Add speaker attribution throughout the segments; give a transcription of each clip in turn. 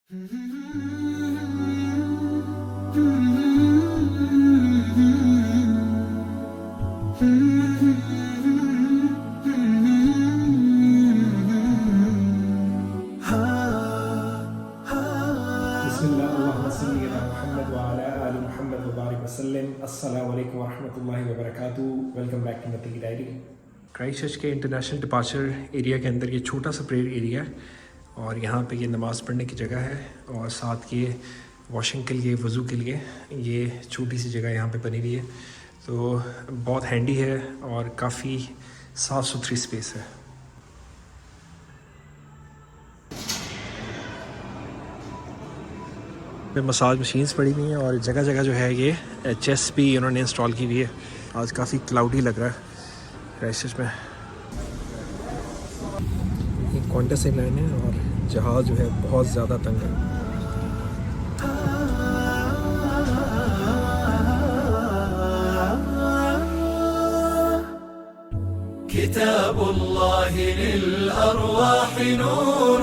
Speaker 1: अस्सलाम वालेकुम वरहमतुल्लाहि वबरकातुहू। वेलकम बैक टू नती की डायरी। क्राइस्टचर्च के इंटरनेशनल डिपार्चर एरिया के अंदर ये छोटा सा प्रेयर एरिया है और यहाँ पे ये नमाज़ पढ़ने की जगह है और साथ ये वॉशिंग के लिए, वज़ू के लिए ये छोटी सी जगह यहाँ पे बनी हुई है। तो बहुत हैंडी है और काफ़ी साफ़ सुथरी स्पेस है। मसाज मशीन्स पड़ी हुई हैं और जगह जगह जो है ये चेस्ट भी उन्होंने इंस्टॉल की हुई है। आज काफ़ी क्लाउडी लग रहा है क्राइस्टचर्च में। ये क्वांटस लाइन है और जहाज़ जो है बहुत ज़्यादा तंग है।
Speaker 2: किताबुल्लाहि लिल अर्वाहि नूर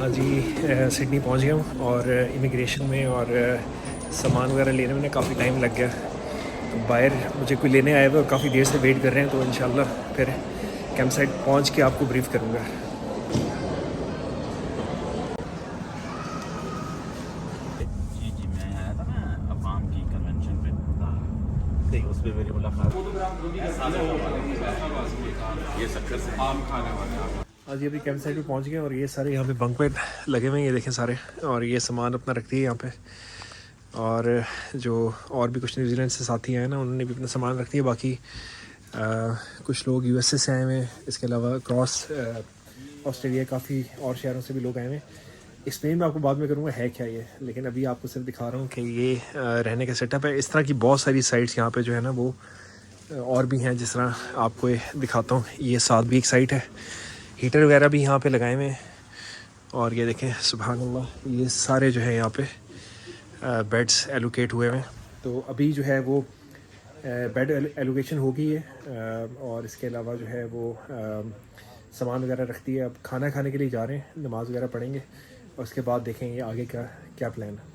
Speaker 1: हाँ जी, सिडनी पहुंच गया हूँ और इमिग्रेशन में और सामान वगैरह लेने में काफ़ी टाइम लग गया। तो बाहर मुझे कोई लेने आए हुए और काफ़ी देर से वेट कर रहे हैं। तो इंशाल्लाह फिर कैंप साइट पहुँच के आपको ब्रीफ करूँगा। आज ये अभी कैंप साइट पे पहुंच गए और ये सारे यहाँ पे बंक बेड लगे हुए हैं, ये देखें सारे। और ये सामान अपना रखती है यहाँ पे। और जो और भी कुछ न्यूजीलैंड से साथी आए ना, उन्होंने भी अपना सामान रख दिया। बाकी कुछ लोग यूएसए से आए हुए हैं, इसके अलावा क्रॉस ऑस्ट्रेलिया काफ़ी और शहरों से भी लोग आए हुए हैं। एक्सप्लेन मैं आपको बाद में करूँगा है क्या ये, लेकिन अभी आपको सिर्फ दिखा रहा हूँ कि ये रहने का सेटअप है। इस तरह की बहुत सारी साइट्स यहाँ पे जो है ना वो और भी हैं, जिस तरह आपको ये दिखाता हूँ। ये साथ भी एक साइट है, हीटर वगैरह भी यहाँ पे लगाए हुए हैं। और ये देखें सुभान अल्लाह, ये सारे जो है यहाँ पे बेड्स एलोकेट हुए हैं। तो अभी जो है वो बेड एलोकेशन हो गई है और इसके अलावा जो है वो सामान वगैरह रखती है। अब खाना खाने के लिए जा रहे हैं, नमाज़ वगैरह पढ़ेंगे और उसके बाद देखेंगे आगे का क्या प्लान है।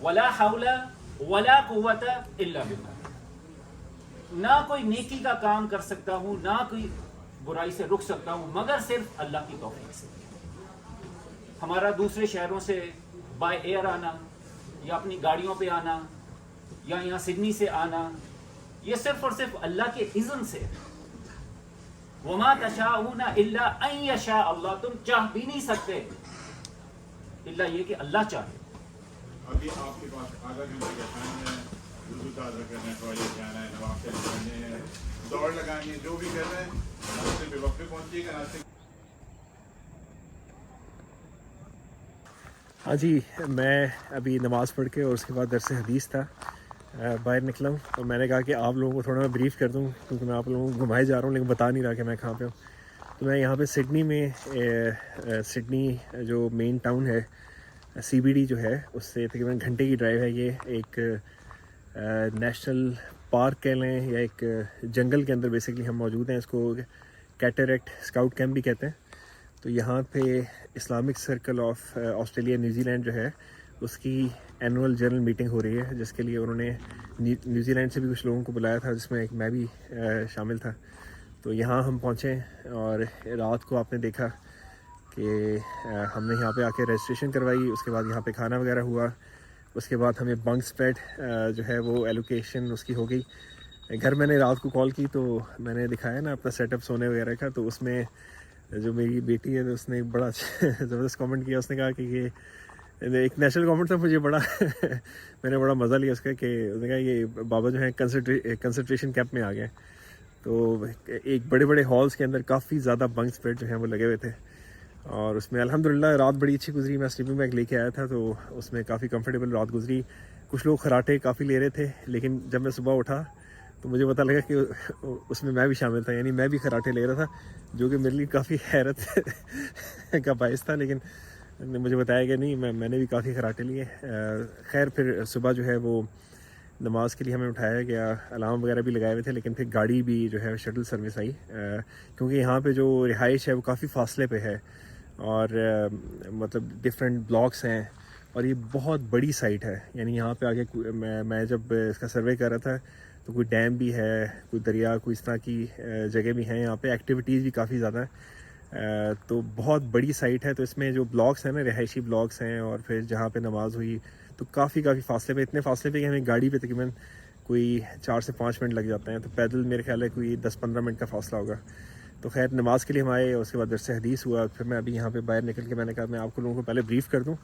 Speaker 3: वला हौला वला कुव्वता इल्ला बिल्लाह। ना कोई नेकी का काम कर सकता हूँ, ना कोई बुराई से रुक सकता हूँ, मगर सिर्फ अल्लाह की तौफीक से। हमारा दूसरे शहरों से बाय एयर आना या अपनी गाड़ियों पे आना या यहाँ सिडनी से आना, ये सिर्फ और सिर्फ अल्लाह के इज़्न से। वमा तशाऊना इल्ला अन यशा अल्लाह, तुम चाह भी नहीं सकते इल्ला ये कि अल्लाह चाहे।
Speaker 4: अभी आपके पास आधा घंटे का टाइम है, वुज़ू ताज़ा करना है, टॉयलेट जाना है, नवाफ़िल करने हैं, दौड़ लगानी है, जो भी कर रहे हैं नाश्ते पे वक्त पे पहुंचिएगा। नाश्ते
Speaker 1: हाँ जी, मैं अभी नमाज़ पढ़ के और उसके बाद दरस हदीस था बाहर निकला हूँ। और मैंने कहा कि आप लोगों को थोड़ा मैं ब्रीफ़ कर दूँ, क्योंकि मैं आप लोगों को घुमाए जा रहा हूँ लेकिन बता नहीं रहा कि मैं कहाँ पे हूँ। तो मैं यहाँ पे सिडनी में सिडनी जो मेन टाउन है, CBD जो है, उससे तकरीबन घंटे की ड्राइव है। ये एक नेशनल पार्क कह लें या एक जंगल के अंदर बेसिकली हम मौजूद हैं। इसको कैटरेक्ट स्काउट कैंप भी कहते हैं। तो यहाँ पे Islamic circle of Australia New Zealand जो है, उसकी एनुअल जनरल मीटिंग हो रही है, जिसके लिए उन्होंने न्यूजीलैंड से भी कुछ लोगों को बुलाया था, जिसमें एक मैं भी शामिल था। तो यहाँ हम पहुँचे और रात को आपने देखा कि हमने यहाँ पे आके रजिस्ट्रेशन करवाई। उसके बाद यहाँ पे खाना वगैरह हुआ। उसके बाद हमें बंक्स बेड जो है वो एलोकेशन उसकी हो गई। घर मैंने रात को कॉल की तो मैंने दिखाया ना अपना सेटअप सोने वगैरह का, तो उसमें जो मेरी बेटी है तो उसने बड़ा ज़बरदस्त कमेंट किया। उसने कहा कि ये एक नेशनल कमेंट था, मुझे बड़ा मैंने बड़ा मज़ा लिया उसका, कि उसने कहा ये बाबा जो है कंसंट्रेशन कैंप में आ गए। तो एक बड़े बड़े हॉल्स के अंदर काफ़ी ज़्यादा बंक्स बेड जो हैं वो लगे हुए थे और उसमें अल्हम्दुलिल्लाह रात बड़ी अच्छी गुजरी। मैं स्लीपिंग बैग लेके आया था तो उसमें काफ़ी कंफर्टेबल रात गुजरी। कुछ लोग खराटे काफ़ी ले रहे थे, लेकिन जब मैं सुबह उठा तो मुझे पता लगा कि उसमें मैं भी शामिल था, यानी मैं भी खराटे ले रहा था, जो कि मेरे लिए काफ़ी हैरत का बायस था। लेकिन मुझे बताया कि नहीं, मैंने भी काफ़ी खराटे लिए। खैर फिर सुबह जो है वो नमाज के लिए हमें उठाया गया, अलार्म वगैरह भी लगाए हुए थे, लेकिन फिर गाड़ी भी जो है शटल सर्विस आई, क्योंकि यहाँ पे जो रिहाइश है वो काफ़ी फासले पे है और मतलब डिफरेंट ब्लॉक्स हैं और ये बहुत बड़ी साइट है। यानी यहाँ पे आगे मैं जब इसका सर्वे कर रहा था तो कोई डैम भी है, कोई दरिया, कोई इस तरह की जगह भी हैं। यहाँ पे एक्टिविटीज़ भी काफ़ी ज़्यादा है, तो बहुत बड़ी साइट है। तो इसमें जो ब्लॉक्स हैं ना, रिहायशी ब्लॉक्स हैं, और फिर जहाँ पे नमाज हुई तो काफ़ी फासले पे, इतने फासले पे कि हमें गाड़ी पे तकरीबन कोई 4 से 5 मिनट लग जाते हैं। तो पैदल मेरे ख्याल है कोई 10-15 मिनट का फासला होगा। तो खैर नमाज के लिए हम आए, उसके बाद दरस हदीस हुआ। फिर मैं अभी यहाँ पे बाहर निकल के मैंने कहा मैं आपको लोगों को पहले ब्रीफ़ कर दूँ,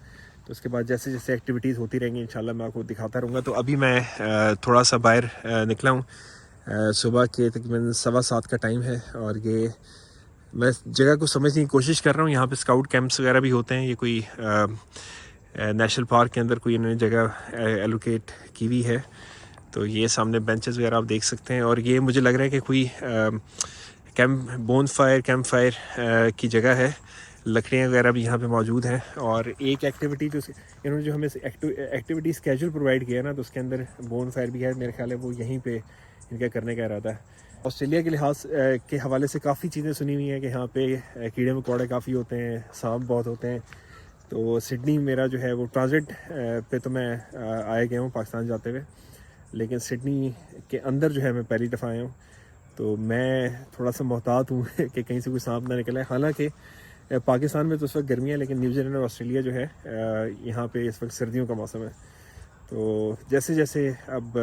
Speaker 1: तो उसके बाद जैसे जैसे एक्टिविटीज़ होती रहेंगी इंशाल्लाह मैं आपको दिखाता रहूँगा। तो अभी मैं थोड़ा सा बाहर निकला हूँ। सुबह के तकरीबन 7:15 का टाइम है और ये मैं जगह को समझने की कोशिश कर रहा हूँ। यहाँ पे स्काउट कैंप्स वगैरह भी होते हैं। ये कोई नेशनल पार्क के अंदर कोई इन्होंने जगह एलोकेट की हुई है। तो ये सामने बेंचेस वगैरह आप देख सकते हैं और ये मुझे लग रहा है कि कोई कैंप फायर की जगह है। लकड़ियाँ वगैरह भी यहाँ पे मौजूद हैं। और एक एक्टिविटी जो इन्होंने जो हमें एक्टिविटी स्केड्यूल प्रोवाइड किया है ना, तो उसके अंदर बोन फायर भी है। मेरे ख्याल है वो यहीं पे इनका करने का इरादा है। ऑस्ट्रेलिया के लिहाज के हवाले से काफ़ी चीज़ें सुनी हुई हैं कि यहाँ पे कीड़े मकोड़े काफ़ी होते हैं, सांप बहुत होते हैं। तो सिडनी मेरा जो है वो ट्रांजिट पे तो मैं आया गया हूँ पाकिस्तान जाते हुए, लेकिन सिडनी के अंदर जो है मैं पहली दफ़ा आया हूँ। तो मैं थोड़ा सा मोहतात हूँ कि कहीं से कोई सांप ना निकले। हालांकि पाकिस्तान में तो इस वक्त गर्मी है, लेकिन न्यूजीलैंड और ऑस्ट्रेलिया जो है यहाँ पे इस वक्त सर्दियों का मौसम है। तो जैसे जैसे अब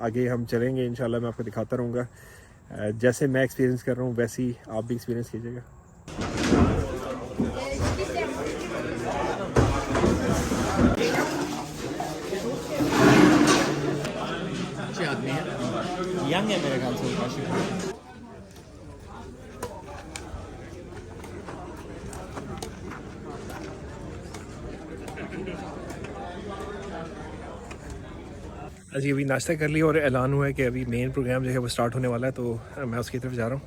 Speaker 1: आगे हम चलेंगे इंशाल्लाह मैं आपको दिखाता रहूँगा। जैसे मैं एक्सपीरियंस कर रहा हूँ वैसे ही आप भी एक्सपीरियंस कीजिएगा। अच्छे आदमी है, यंग है मेरे ख्याल से। अजी अभी नाश्ता कर लिया और ऐलान हुआ है कि अभी मेन प्रोग्राम जो है वो स्टार्ट होने वाला है, तो मैं उसकी तरफ जा रहा हूँ।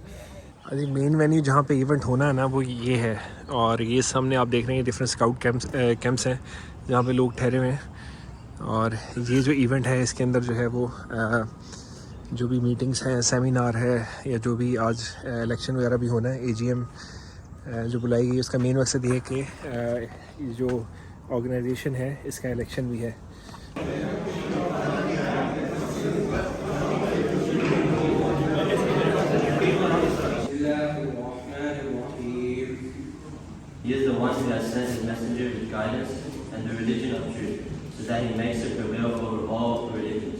Speaker 1: अजी मेन वेन्यू जहाँ पे इवेंट होना है ना वो ये है, और ये सामने आप देख रहे हैं डिफरेंट स्काउट कैंप्स हैं जहाँ पे लोग ठहरे हुए हैं। और ये जो इवेंट है इसके अंदर जो है वो जो भी मीटिंग्स हैं, सेमिनार है, या जो भी आज इलेक्शन वगैरह भी होना है, AGM जो बुलाई गई, उसका मेन मकसद ये है कि जो ऑर्गेनाइजेशन है इसका इलेक्शन भी है।
Speaker 5: He is the one who has sent his messenger with guidance and the religion of truth, so that he makes it prevail over all religions.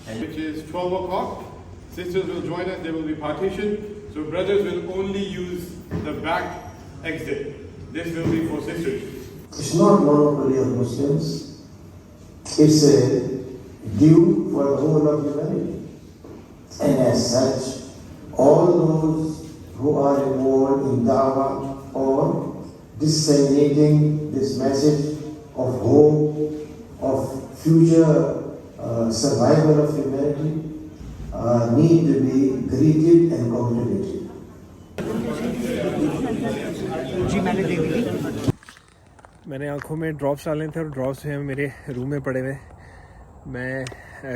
Speaker 5: And
Speaker 4: Which is 12 o'clock. Sisters will join us, there will be partition. So brothers will only use the back exit. This will be for sisters.
Speaker 6: It's not monopoly of Muslims. It's a due for the whole of humanity. And as such, all those who are involved in da'wah or disseminating this message of hope, of future survival of humanity, need to be greeted and congratulated.
Speaker 1: मैंने आंखों में drops डाले थे और drops जो हैं मेरे room में पड़े हुए। मैं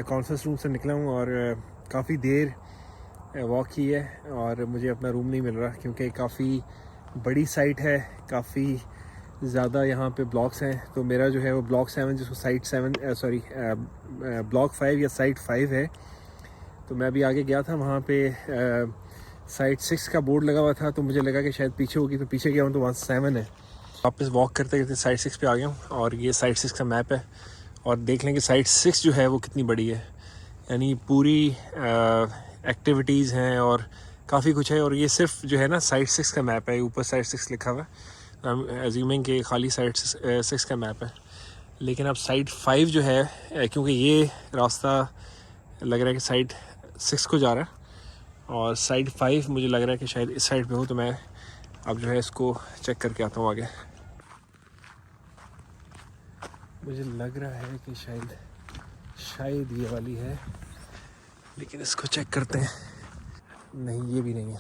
Speaker 1: कॉन्फ्रेंस रूम से निकला हूँ और काफ़ी देर वॉक की है और मुझे अपना रूम नहीं मिल रहा क्योंकि काफ़ी बड़ी साइट है, काफ़ी ज़्यादा यहाँ पे ब्लॉक्स हैं। तो मेरा जो है वो ब्लॉक 7 जिसको साइट 7 ब्लॉक 5 या साइट 5 है। तो मैं अभी आगे गया था, वहाँ पे साइट 6 का बोर्ड लगा हुआ था, तो मुझे लगा कि शायद पीछे होगी, तो पीछे गया हूँ तो वहाँ 7 है। वापस वॉक करते करते साइट 6 पे आ गया हूँ और ये साइट 6 का मैप है और देख लें कि साइट 6 जो है वो कितनी बड़ी है। यानी पूरी एक्टिविटीज़ हैं और काफ़ी कुछ है। और ये सिर्फ जो है ना साइट 6 का मैप है, ऊपर साइट 6 लिखा हुआ है, एज्यूमिंग कि खाली साइट 6 का मैप है। लेकिन अब साइट 5 जो है, क्योंकि ये रास्ता लग रहा है कि साइट 6 को जा रहा है और साइट 5 मुझे लग रहा है कि शायद इस साइड पे हो, तो मैं अब जो है इसको चेक करके आता हूँ आगे। मुझे लग रहा है कि शायद ये वाली है, लेकिन इसको चेक करते हैं। नहीं, ये भी नहीं है,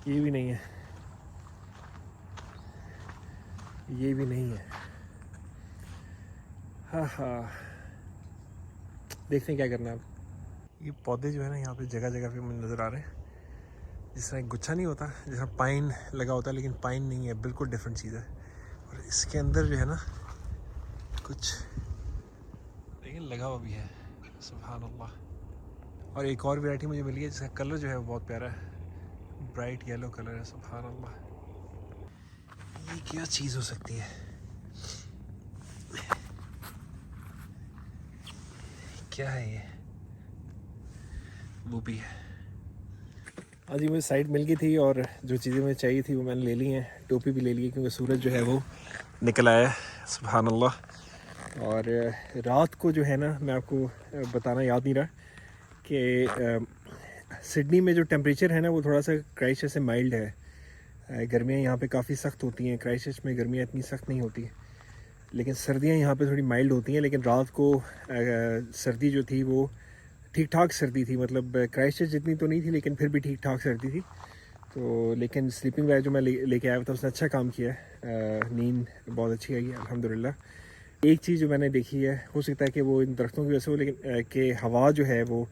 Speaker 1: ये भी नहीं है, ये भी नहीं है। हाँ, देखते हैं क्या करना है अब। ये पौधे जो है ना यहाँ पे जगह जगह पे मुझे नज़र आ रहे हैं, जिस तरह गुच्छा नहीं होता, जिस तरह पाइन लगा होता है, लेकिन पाइन नहीं है, बिल्कुल डिफरेंट चीज़ है। और इसके अंदर जो है ना कुछ लेकिन लगा हुआ भी है, सुभान अल्लाह। और एक और वैरायटी मुझे मिली है जिसका कलर जो है वो बहुत प्यारा है, ब्राइट येलो कलर है, सुभान अल्लाह। ये क्या चीज़ हो सकती है? क्या है ये? वो भी है। हाँ जी, मुझे साइट मिल गई थी और जो चीज़ें मुझे चाहिए थी वो मैंने ले ली हैं। टोपी भी ले ली है क्योंकि सूरज जो है वो निकल आया है, सुभान अल्लाह। और रात को जो है ना, मैं आपको बताना याद नहीं रहा कि सिडनी में जो टेम्परेचर है ना वो थोड़ा सा क्राइस्टचर्च से माइल्ड है। गर्मियाँ यहाँ पे काफ़ी सख्त होती हैं, क्राइस्टचर्च में गर्मियाँ इतनी सख्त नहीं होती, लेकिन सर्दियाँ यहाँ पे थोड़ी माइल्ड होती हैं। लेकिन रात को सर्दी जो थी वो ठीक ठाक सर्दी थी, मतलब क्राइस्टचर्च जितनी तो नहीं थी लेकिन फिर भी ठीक ठाक सर्दी थी। तो लेकिन स्लीपिंग बैग जो मैं लेके आया था उसने अच्छा काम किया है, नींद बहुत अच्छी आई है अल्हम्दुलिल्लाह। एक चीज़ जो मैंने देखी है, हो सकता है कि वो इन दरख्तों की वजह से हो, लेकिन कि हवा जो है वो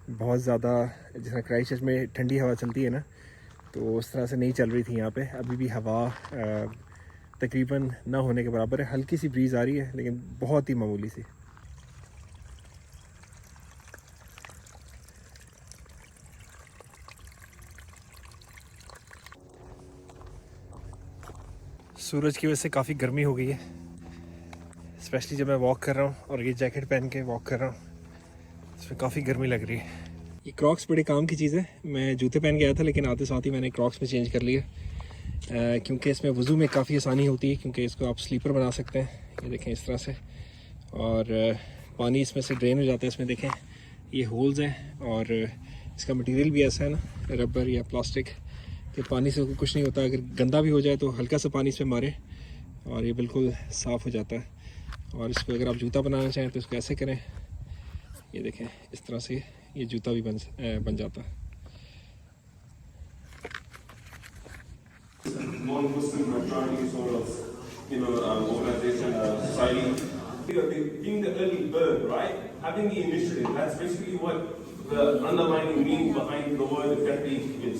Speaker 1: बहुत ज़्यादा, जिस तरह क्राइस्टचर्च में ठंडी हवा चलती है ना, तो उस तरह से नहीं चल रही थी यहाँ पे। अभी भी हवा तकरीबन ना होने के बराबर है, हल्की सी ब्रीज़ आ रही है लेकिन बहुत ही मामूली सी। सूरज की वजह से काफ़ी गर्मी हो गई है, स्पेशली जब मैं वॉक कर रहा हूँ और ये जैकेट पहन के वॉक कर रहा हूँ, इसमें काफ़ी गर्मी लग रही है। ये क्रॉक्स बड़े काम की चीज़ है। मैं जूते पहन के आया था लेकिन आते साथ ही मैंने क्रॉक्स में चेंज कर लिया, क्योंकि इसमें वज़ू में काफ़ी आसानी होती है, क्योंकि इसको आप स्लीपर बना सकते हैं। ये देखें इस तरह से, और पानी इसमें से ड्रेन हो जाता है। इसमें देखें ये होल्स हैं और इसका मटेरियल भी ऐसा है ना, रबर या प्लास्टिक, कि पानी से कुछ नहीं होता। अगर गंदा भी हो जाए तो हल्का सा पानी इस पर मारे और ये बिल्कुल साफ़ हो जाता है। और इसको अगर आप जूता बनाना चाहें तो इसको ऐसे करें, ये देखें इस तरह से ये जूता भी बन जाता है।
Speaker 7: Non-Muslim majority sort of, organization, society. Being the early bird, right? Having the initiative, that's basically what the underlying meaning behind the word effective is.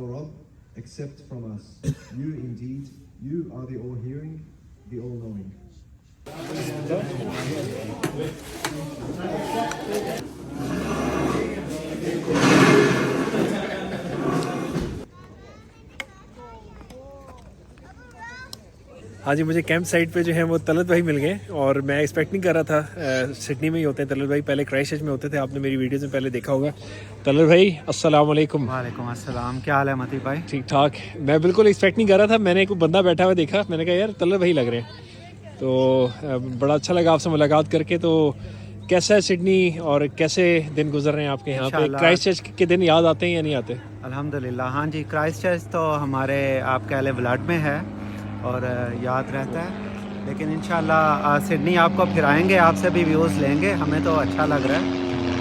Speaker 8: O Rabb, accept from us. You indeed, you are the all-hearing, the all-knowing.
Speaker 1: हाँ जी, मुझे camp site पे जो है वो तलत भाई मिल गए और मैं एक्सपेक्ट नहीं कर रहा था। सिडनी में ही होते हैं तलत भाई, पहले क्राइस्टचर्च में होते थे, आपने मेरी वीडियोस में पहले देखा होगा। तलत भाई अस्सलाम वालेकुम।
Speaker 9: वालेकुम अस्सलाम, क्या हाल है मती भाई?
Speaker 1: ठीक ठाक। मैं बिल्कुल एक्सपेक्ट नहीं कर रहा था, मैंने एक बंदा बैठा हुआ देखा, मैंने कहा यार तलत भाई लग रहे हैं, तो बड़ा अच्छा लगा आपसे मुलाकात करके। तो कैसा है सिडनी और कैसे दिन गुजर रहे हैं आपके यहाँ पे? क्राइस्टचर्च के दिन याद आते हैं या नहीं आते?
Speaker 9: अल्हम्दुलिल्लाह, हाँ जी, क्राइस्टचर्च तो हमारे आप कह लें ब्लड में है और याद रहता है, लेकिन इंशाल्लाह सिडनी आपको फिर आएंगे, आपसे भी व्यूज़ लेंगे, हमें तो अच्छा लग रहा है,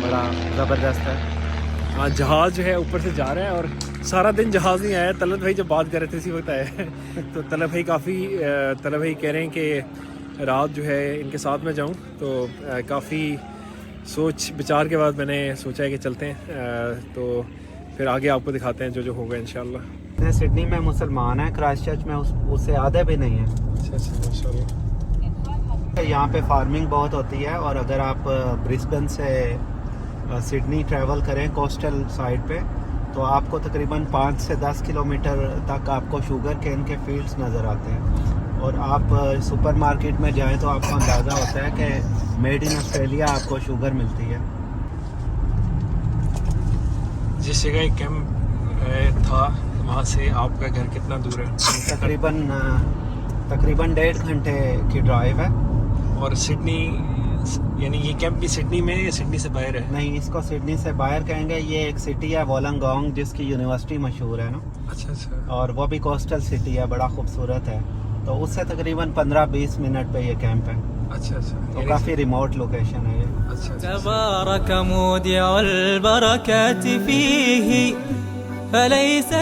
Speaker 9: बड़ा ज़बरदस्त है।
Speaker 1: हाँ, जहाज़ जो है ऊपर से जा रहा है और सारा दिन जहाज़ नहीं आया। तलत भाई जब बात कर रहे थे इसी वक्त आया है तो तलत भाई कह रहे हैं कि रात जो है इनके साथ में जाऊं, तो काफ़ी सोच विचार के बाद मैंने सोचा है कि चलते हैं, तो फिर आगे आपको दिखाते हैं जो होगा इंशाल्लाह।
Speaker 9: सिडनी में मुसलमान है, क्राइस्टचर्च में उससे आधे भी नहीं है। यहाँ पे फार्मिंग बहुत होती है और अगर आप ब्रिस्बेन से सिडनी ट्रैवल करें कोस्टल साइड पे, तो आपको तकरीबन 5 से 10 किलोमीटर तक आपको शुगर केन के फील्ड्स नज़र आते हैं और आप सुपरमार्केट में जाएं तो आपको अंदाज़ा होता है कि मेड इन ऑस्ट्रेलिया आपको शुगर मिलती है।
Speaker 1: जिस जगह कैंप था वहाँ से आपका घर कितना दूर है?
Speaker 9: तकरीबन 1.5 घंटे की ड्राइव है।
Speaker 1: और सिडनी, यानी ये कैंप भी सिडनी में या सिडनी से बाहर है?
Speaker 9: नहीं, इसको सिडनी से बाहर कहेंगे। ये एक सिटी है वोलंगोंग, जिसकी यूनिवर्सिटी मशहूर है ना।
Speaker 1: अच्छा अच्छा। और
Speaker 9: वो भी कोस्टल सिटी है, बड़ा खूबसूरत है, तो उससे तकरीबन 15-20 मिनट पे ये कैंप है।
Speaker 1: अच्छा अच्छा,
Speaker 9: तो काफ़ी रिमोट लोकेशन है ये।
Speaker 1: अच्छा अच्छा।
Speaker 10: तबारक मुदिअ अल बरकात फीही फलैस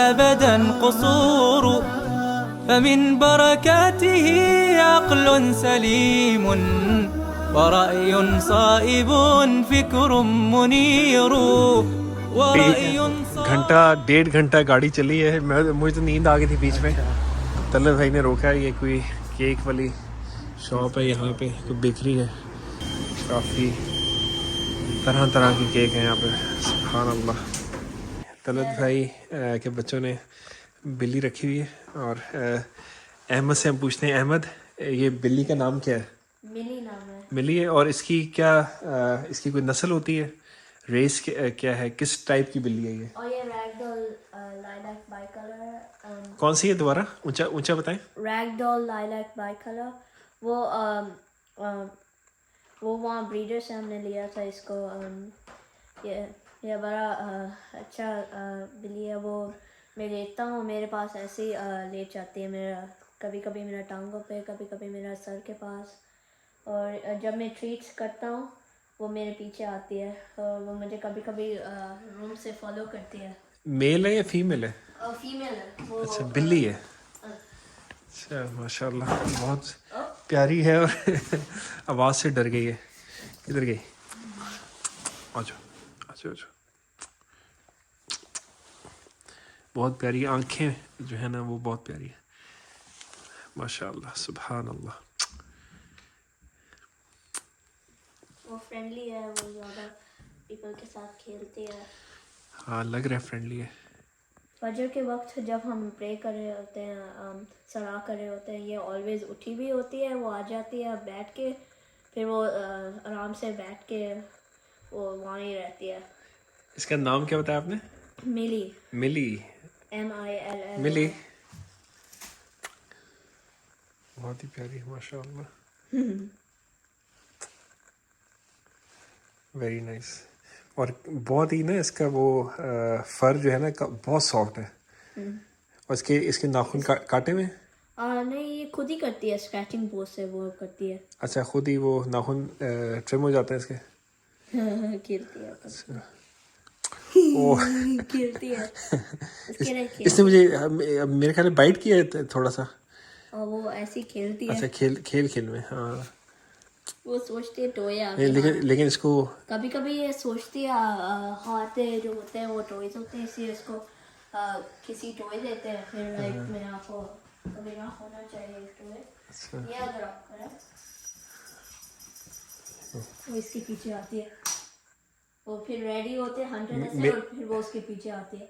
Speaker 10: अबदन क़ुसूर फमिन बरकातिही अक़ल सलीम वरअय साइबुन फ़िक्रुम मुनीर।
Speaker 1: 1.5 घंटा गाड़ी चली है। मुझे तो नींद आ गई थी बीच में। तलत भाई ने रोका है। ये कोई केक वाली शॉप है, यहाँ पे कोई बेकरी है, काफ़ी तरह तरह के केक हैं यहाँ पे, सुभान अल्लाह। तलत भाई के बच्चों ने बिल्ली रखी हुई है और अहमद से हम पूछते हैं, अहमद ये बिल्ली का नाम क्या है?
Speaker 11: मिली नाम है।
Speaker 1: मिली है। और इसकी क्या इसकी कोई नस्ल होती है, रेस क्या है, किस टाइप की बिल्ली है ये?
Speaker 11: और ये रैगडॉल लाइलैक बाइकलर।
Speaker 1: कौन सी है दोबारा ऊंचा ऊंचा बताएं?
Speaker 11: Ragdoll lilac bicolor. वो वहाँ ब्रीडर से हमने लिया था इसको। ये बड़ा अच्छा बिल्ली है। वो मैं देखता हूँ मेरे पास ऐसे ही लेट जाती है, मेरा कभी कभी मेरा टांगों पे, कभी कभी मेरा सर के पास, और जब मैं ट्रीट्स करता हूँ वो मेरे पीछे आती है और वो मुझे कभी कभी रूम से फॉलो करती है।
Speaker 1: मेल है या फीमेल है?
Speaker 11: फीमेल है वो।
Speaker 1: अच्छा, बिल्ली है। अच्छा, माशाल्लाह, बहुत प्यारी है और आवाज़ से डर गई है। किधर गई? आजो आजो आजो। बहुत प्यारी आंखें जो है ना, वो बहुत प्यारी है, माशाल्लाह, सुभान अल्लाह।
Speaker 11: वो फ्रेंडली है, वो ज़्यादा पीपल के साथ खेलती है।
Speaker 1: हाँ, लग रहा है फ्रेंडली है।
Speaker 11: फजर के वक्त जब हम प्रे कर रहे होते हैं, सलाह कर रहे होते हैं, ये ऑलवेज़ उठी भी होती है, वो आ जाती है बैठ के, फिर वो आराम से बैठ के वो वहाँ ही रहती है।
Speaker 1: इसका नाम क्या बताया आपने?
Speaker 11: मिली।
Speaker 1: मिली,
Speaker 11: MILL।
Speaker 1: मिली, बहुत ही प्यारी है माशाल्लाह। Very nice. और बहुत ही ना इसका वो फर जो है ना बहुत सॉफ्ट है। और इसके नाखून काटे में?
Speaker 11: नहीं, ये खुद ही करती है, स्क्रैचिंग पोज से वो करती है।
Speaker 1: अच्छा, खुद ही वो नाखून ट्रिम हो जाते हैं इसके?
Speaker 11: खेलती है।
Speaker 1: अच्छा।
Speaker 11: खेलती है।
Speaker 1: इसने मुझे मेरे ख्याल में बाइट किया है थोड़ा सा।
Speaker 11: और वो ऐसी खेलती है।
Speaker 1: अच्छा, खेल में। हाँ,
Speaker 11: वो सोचते हैं टॉय आ
Speaker 1: ये लेकिन इसको
Speaker 11: कभी कभी ये सोचती है हाथ जो होते हैं वो टॉयज होते हैं, इसलिए इसको किसी टॉय देते हैं, फिर लाइक मेरे आपको कभी ना होना चाहिए टॉय। ये अगर आप करें वो इसके पीछे आती है, वो फिर रेडी होते हैं हंटर से और फिर वो उसके पीछे आती है।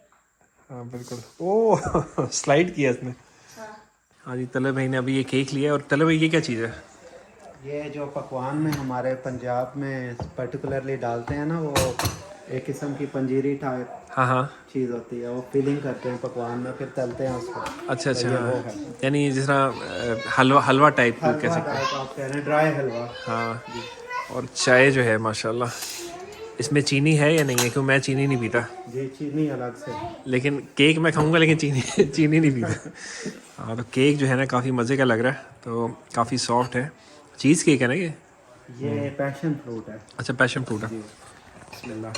Speaker 1: हाँ बिल्कुल। ओह स्लाइड किया इसने। हाँ जी, तलब भाई ने अभी ये केक लिया। और तलब भाई ये क्या चीज़ है?
Speaker 9: ये जो पकवान में हमारे पंजाब में पर्टिकुलरली डालते हैं ना, वो एक किस्म की पंजीरी टाइप
Speaker 1: हाँ
Speaker 9: चीज़ होती है, वो फिलिंग करते हैं पकवान में, फिर तलते हैं उसको।
Speaker 1: अच्छा
Speaker 9: तो ये वो है।
Speaker 1: यानी जिस तरह हलवा टाइप कह सकते हैं।
Speaker 9: आप कह रहे हैं ड्राई हलवा।
Speaker 1: हाँ। और चाय जो है माशाल्लाह, इसमें चीनी है या नहीं है? क्योंकि मैं चीनी नहीं पीता
Speaker 9: जी, चीनी अलग से,
Speaker 1: लेकिन केक मैं खाऊंगा, लेकिन चीनी नहीं पीता। हाँ, तो केक जो है ना काफ़ी मज़े का लग रहा है, तो काफ़ी सॉफ्ट है। चीज़ केक है ना
Speaker 9: ये पैशन फ्रूट है।
Speaker 1: अच्छा, पैशन फ्रूट है।
Speaker 9: बिस्मिल्लाह।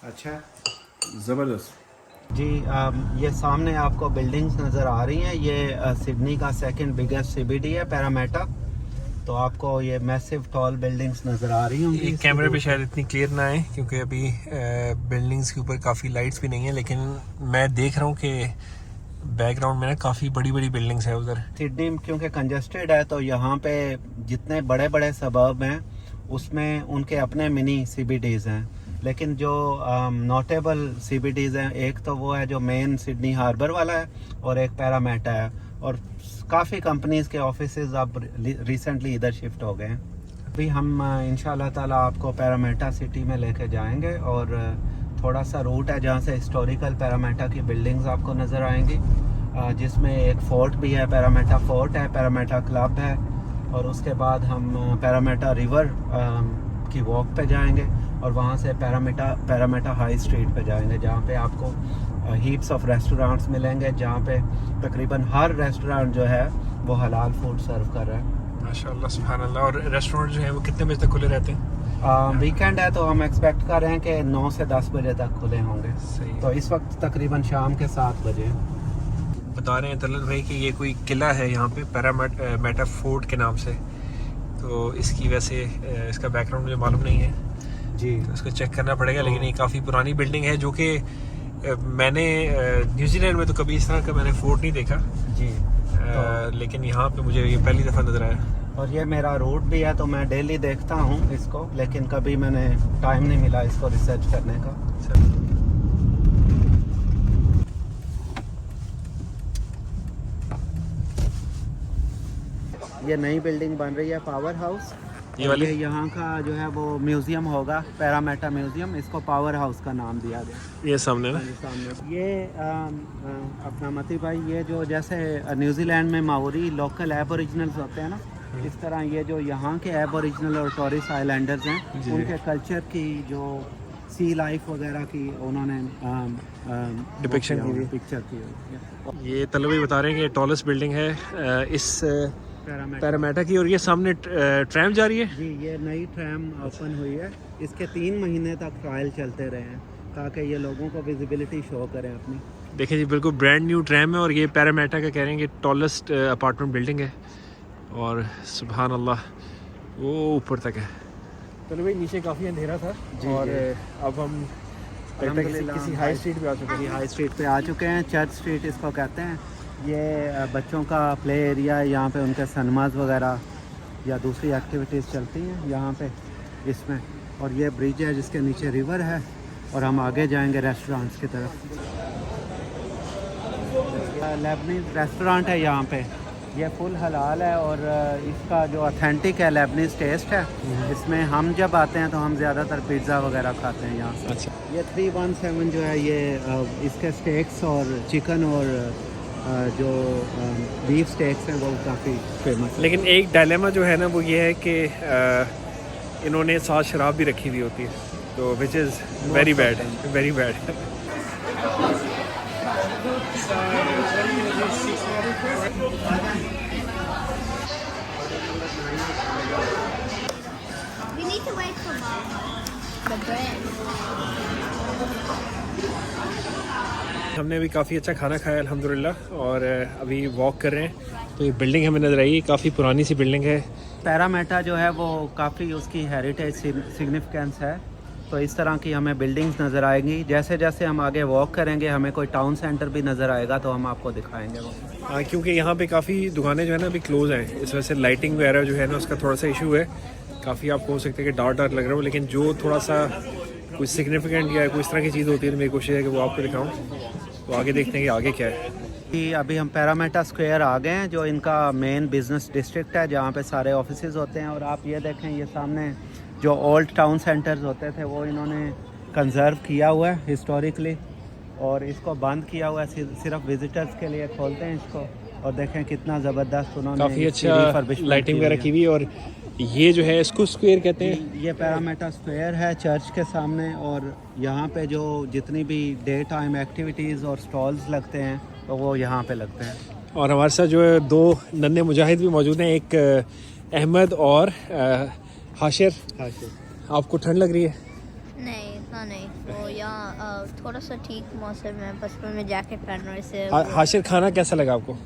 Speaker 9: अच्छा,
Speaker 1: ज़बरदस्त
Speaker 9: जी। ये सामने आपको बिल्डिंग्स नज़र आ रही हैं, ये सिडनी का सेकंड बिगेस्ट CBD है, पैरामेटा। तो आपको ये मैसिव टॉल बिल्डिंग्स नज़र आ रही होंगी।
Speaker 1: कैमरे पे शायद इतनी क्लियर ना है क्योंकि अभी बिल्डिंग्स के ऊपर काफ़ी लाइट्स भी नहीं है, लेकिन मैं देख रहा हूँ कि बैकग्राउंड में ना काफ़ी बड़ी बड़ी बिल्डिंग्स है उधर।
Speaker 9: सिडनी क्योंकि कंजस्टेड है, तो यहाँ पे जितने बड़े बड़े सबर्ब हैं उसमें उनके अपने मिनी CBDs हैं, लेकिन जो नोटेबल CBDs हैं, एक तो वो है जो मेन सिडनी हार्बर वाला है और एक पैरामेटा है, और काफ़ी कंपनीज के ऑफिसेज अब रिसेंटली इधर शिफ्ट हो गए हैं। अभी हम इंशाल्लाह ताला आपको पैरामेटा सिटी में लेके जाएंगे, और थोड़ा सा रूट है जहाँ से हिस्टोरिकल पैरामेटा की बिल्डिंग्स आपको नज़र आएंगी, जिसमें एक फोर्ट भी है, पैरामेटा फोर्ट है, पैरामेटा क्लब है, और उसके बाद हम पैरामेटा रिवर की वॉक पे जाएंगे, और वहाँ से पैरामेटा हाई स्ट्रीट पे जाएंगे, जहाँ पे आपको हीप्स ऑफ रेस्टोरेंट्स मिलेंगे, जहाँ पे तकरीबन हर रेस्टोरेंट जो है वो हलाल फूड सर्व कर रहा है।
Speaker 1: माशाल्लाह, सुभान अल्लाह। और रेस्टोरेंट जो है वो कितने बजे तक खुले रहते हैं?
Speaker 9: वीकेंड है तो हम एक्सपेक्ट कर रहे हैं कि 9 से 10 बजे तक खुले होंगे।
Speaker 1: सही।
Speaker 9: तो इस वक्त तकरीबन शाम के 7 बजे।
Speaker 1: बता रहे हैं तलत भाई कि ये कोई किला है यहाँ पे पैरामेटा फोर्ट के नाम से, तो इसकी वैसे इसका बैकग्राउंड मुझे मालूम नहीं है
Speaker 9: जी,
Speaker 1: तो इसको चेक करना पड़ेगा। लेकिन ये काफ़ी पुरानी बिल्डिंग है, जो कि मैंने न्यूजीलैंड में तो कभी इस तरह का मैंने फोर्ट नहीं देखा
Speaker 9: जी।
Speaker 1: लेकिन यहाँ पे मुझे ये पहली दफ़ा नज़र आया।
Speaker 9: और ये मेरा रूट भी है, तो मैं डेली देखता हूँ इसको, लेकिन कभी मैंने टाइम नहीं मिला इसको रिसर्च करने का। ये नई बिल्डिंग बन रही है, पावर हाउस।
Speaker 1: ये वाली
Speaker 9: यहाँ का जो है वो म्यूजियम होगा, पैरामेटा म्यूजियम, इसको पावर हाउस का नाम दिया गया।
Speaker 1: ये सामने ना,
Speaker 9: ये अपना मती भाई, ये जो जैसे न्यूजीलैंड में माओरी लोकल एबोरिजिनल्स होते हैं ना, इस तरह ये जो यहाँ के एबोरिजिनल और टूरिस्ट आइलैंडर्स हैं, उनके कल्चर की जो सी लाइफ वगैरह की उन्होंने
Speaker 1: डिपिक्शन की,
Speaker 9: पिक्चर की।
Speaker 1: ये तलबी बता रहे हैं कि टॉलेस्ट बिल्डिंग है इस पैरामेटा की, और ये सामने ट्रैम जा रही है
Speaker 9: जी। ये नई ट्रैम ओपन हुई है, इसके 3 महीने तक ट्रायल चलते रहे हैं ताकि ये लोगों को विजिबिलिटी शो करें अपनी।
Speaker 1: देखें जी, बिल्कुल ब्रांड न्यू ट्रैम है, और ये पैरामेटा का कह रहे हैं कि टॉलेस्ट अपार्टमेंट बिल्डिंग है, और सुभान अल्लाह वो ऊपर तक है। चलो भाई, नीचे काफ़ी अंधेरा था और अब हम किसी हाई स्ट्रीट पे आ चुके हैं।
Speaker 9: हाई स्ट्रीट पे आ चुके हैं, चर्च स्ट्रीट इसको कहते हैं। ये बच्चों का प्ले एरिया है, यहाँ पे उनके सनमाज वगैरह या दूसरी एक्टिविटीज़ चलती हैं यहाँ पे इसमें। और ये ब्रिज है जिसके नीचे रिवर है, और हम आगे जाएंगे रेस्टोरेंट्स की तरफ। लेबनीज़ रेस्टोरेंट है यहाँ पे, ये फुल हलाल है, और इसका जो ऑथेंटिक है लेबनीज़ टेस्ट है। इसमें हम जब आते हैं तो हम ज़्यादातर पिज़्ज़ा वगैरह खाते हैं यहाँ से।
Speaker 1: अच्छा।
Speaker 9: ये 317 जो है, ये इसके स्टेक्स और चिकन और जो बीफ स्टेक्स हैं वो काफ़ी फेमस है।
Speaker 1: लेकिन एक डायलेमा जो है ना वो ये है कि इन्होंने साथ शराब भी रखी हुई होती है, तो which is very bad, very bad.
Speaker 11: We need to wait for the bread.
Speaker 1: हमने अभी काफ़ी अच्छा खाना खाया अल्हम्दुलिल्लाह और अभी वॉक कर रहे हैं। तो ये बिल्डिंग हमें नज़र आई, काफ़ी पुरानी सी बिल्डिंग है।
Speaker 9: पैरामेटा जो है वो काफ़ी उसकी हेरिटेज सिग्निफिकेंस है, तो इस तरह की हमें बिल्डिंग्स नज़र आएंगी। जैसे जैसे हम आगे वॉक करेंगे हमें कोई टाउन सेंटर भी नज़र आएगा तो हम आपको दिखाएंगे वो।
Speaker 1: हाँ, क्योंकि यहाँ पे काफ़ी दुकानें जो है ना अभी क्लोज़ हैं, इस वजह से लाइटिंग वगैरह जो है ना उसका थोड़ा सा इशू है। काफ़ी आपको हो सकता है कि डार्क डार्क लग रहा हो, लेकिन जो थोड़ा सा कुछ सिग्निफिकेंट या कोई इस तरह की चीज़ होती है तो मेरी कोशिश है कि वो आपको दिखाऊँ। तो आगे देखते हैं कि आगे क्या है।
Speaker 9: अभी हम पैरामेटा स्क्वायर आ गए हैं, जो इनका मेन बिजनेस डिस्ट्रिक्ट है जहाँ पे सारे ऑफिसेज होते हैं। और आप ये देखें, ये सामने जो ओल्ड टाउन सेंटर्स होते थे वो इन्होंने कंजर्व किया हुआ है हिस्टोरिकली, और इसको बंद किया हुआ है, सिर्फ विजिटर्स के लिए खोलते हैं इसको। और देखें कितना ज़बरदस्त उन्होंने
Speaker 1: काफ़ी अच्छा लाइटिंग वगैरह की हुई। और ये जो है इसको स्क्वायर कहते हैं।
Speaker 9: ये पैरामेटा स्क्वायर है चर्च के सामने, और यहाँ पे जो जितनी भी डे टाइम एक्टिविटीज़ और स्टॉल्स लगते हैं तो वो यहाँ पे लगते हैं।
Speaker 1: और हमारे साथ जो है 2 नन्हे मुजाहिद भी मौजूद हैं, एक अहमद और हाशिर। आपको ठंड लग रही है?
Speaker 11: नहीं, इतना नहीं। वो यहाँ थोड़ा सा ठीक मौसम है, बस मैं जैकेट पहन रहा हूँ इससे।
Speaker 1: हाशिर, खाना कैसा लगा आपको?